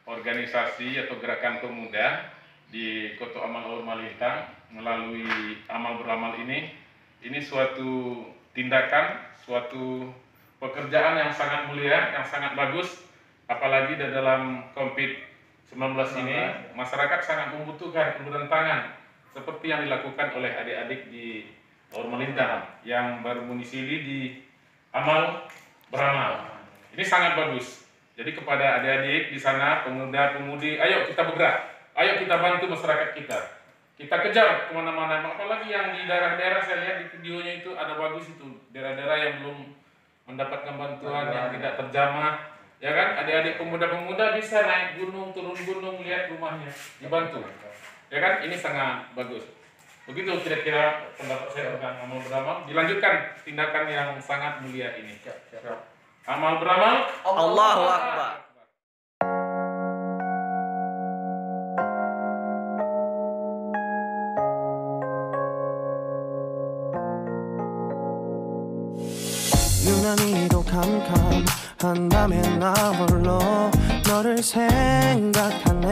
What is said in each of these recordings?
organisasi atau gerakan pemuda di Kota Amal Aur Malintang melalui amal beramal ini suatu tindakan, suatu pekerjaan yang sangat mulia, yang sangat bagus, apalagi dalam COVID-19 ini masyarakat sangat membutuhkan uluran tangan seperti yang dilakukan oleh adik-adik di Aur Malintang yang berdomisili di Amal Beramal. Ini sangat bagus. Jadi kepada adik-adik di sana, pemuda-pemudi, ayo kita bergerak, ayo kita bantu masyarakat kita. Kita kejar kemana-mana, apalagi yang di daerah-daerah saya lihat di videonya itu ada bagus itu, daerah-daerah yang belum mendapatkan bantuan, yang tidak terjamah, ya kan? Adik-adik pemuda-pemuda bisa naik gunung, turun gunung, lihat rumahnya, dibantu, ya kan? Ini sangat bagus. Begitu kira-kira pendapat saya tentang amal beramal. Dilanjutkan tindakan yang sangat mulia ini. Amal beramal, Allahu Akbar. 유난히도 캄캄한 밤에 나 홀로 너를 생각하네.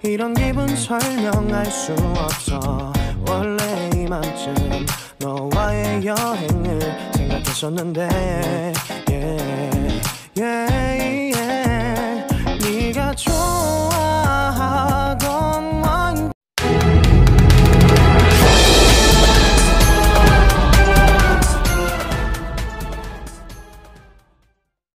이런 기분 설명할 수 없어. 원래 이맘쯤 너와의 여행을 생각했었는데